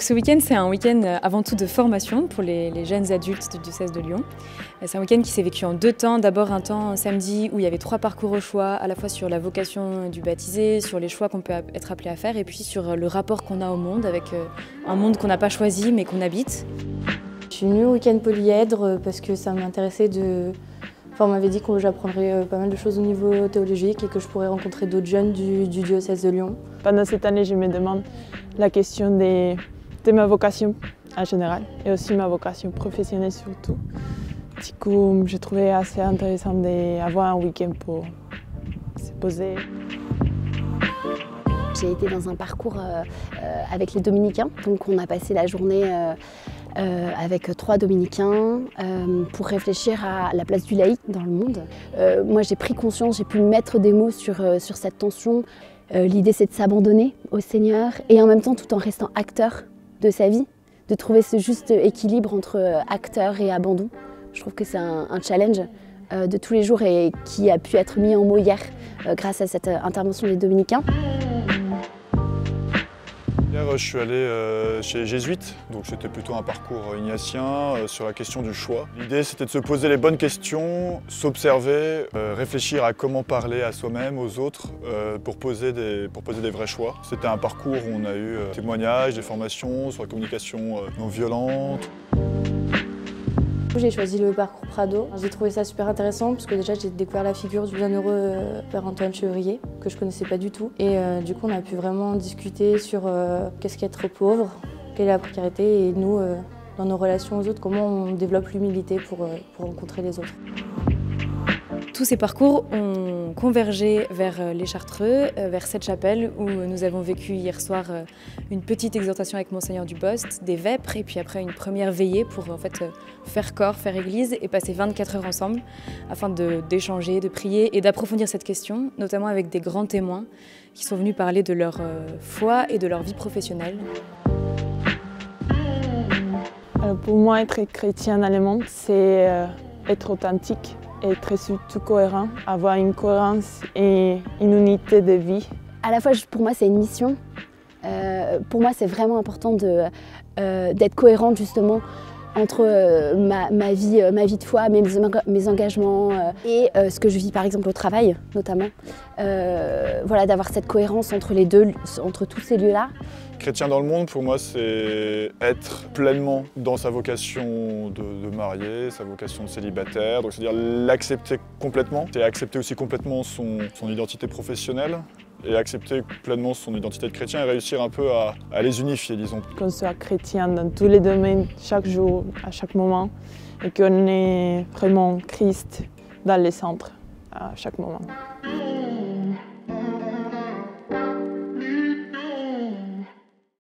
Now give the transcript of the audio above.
Ce week-end, c'est un week-end avant tout de formation pour les jeunes adultes du diocèse de Lyon. C'est un week-end qui s'est vécu en deux temps. D'abord un temps samedi où il y avait 3 parcours au choix, à la fois sur la vocation du baptisé, sur les choix qu'on peut être appelé à faire et puis sur le rapport qu'on a au monde, avec un monde qu'on n'a pas choisi mais qu'on habite. Je suis venue au week-end polyèdre parce que ça m'intéressait de... Enfin, on m'avait dit que j'apprendrais pas mal de choses au niveau théologique et que je pourrais rencontrer d'autres jeunes du diocèse de Lyon. Pendant cette année, je me demande la question de ma vocation en général et aussi ma vocation professionnelle surtout. Du coup, je trouvais assez intéressant d'avoir un week-end pour se poser. J'ai été dans un parcours avec les dominicains, donc on a passé la journée avec 3 dominicains pour réfléchir à la place du laïc dans le monde. Moi j'ai pris conscience, j'ai pu mettre des mots sur cette tension. L'idée c'est de s'abandonner au Seigneur et en même temps tout en restant acteur de sa vie, de trouver ce juste équilibre entre acteur et abandon. Je trouve que c'est un challenge de tous les jours et qui a pu être mis en mots hier grâce à cette intervention des dominicains. Hier, je suis allé chez les Jésuites, donc c'était plutôt un parcours ignatien sur la question du choix. L'idée, c'était de se poser les bonnes questions, s'observer, réfléchir à comment parler à soi-même, aux autres, pour poser des vrais choix. C'était un parcours où on a eu des témoignages, des formations sur la communication non violente. J'ai choisi le parcours Prado. J'ai trouvé ça super intéressant parce que déjà j'ai découvert la figure du bienheureux Père Antoine Chevrier que je connaissais pas du tout. Et du coup on a pu vraiment discuter sur qu'est-ce qu'être pauvre, quelle est la précarité et nous, dans nos relations aux autres, comment on développe l'humilité pour rencontrer les autres. Tous ces parcours ont convergé vers les Chartreux, vers cette chapelle où nous avons vécu hier soir une petite exhortation avec Monseigneur Dubost, des vêpres et puis après une première veillée pour en fait faire corps, faire église et passer 24 heures ensemble afin d'échanger, de prier et d'approfondir cette question, notamment avec des grands témoins qui sont venus parler de leur foi et de leur vie professionnelle. Alors pour moi, être chrétien dans le monde, c'est être authentique. Être surtout cohérent, avoir une cohérence et une unité de vie. À la fois, pour moi, c'est une mission. Pour moi, c'est vraiment important d'être cohérente justement entre ma vie de foi, mes engagements et ce que je vis par exemple au travail notamment. Voilà, d'avoir cette cohérence entre les deux, entre tous ces lieux-là. Chrétien dans le monde, pour moi, c'est être pleinement dans sa vocation de marié, sa vocation de célibataire, donc c'est-à-dire l'accepter complètement, et accepter aussi complètement son identité professionnelle, et accepter pleinement son identité de chrétien et réussir un peu à les unifier, disons. Qu'on soit chrétien dans tous les domaines, chaque jour, à chaque moment, et qu'on ait vraiment Christ dans le centre à chaque moment.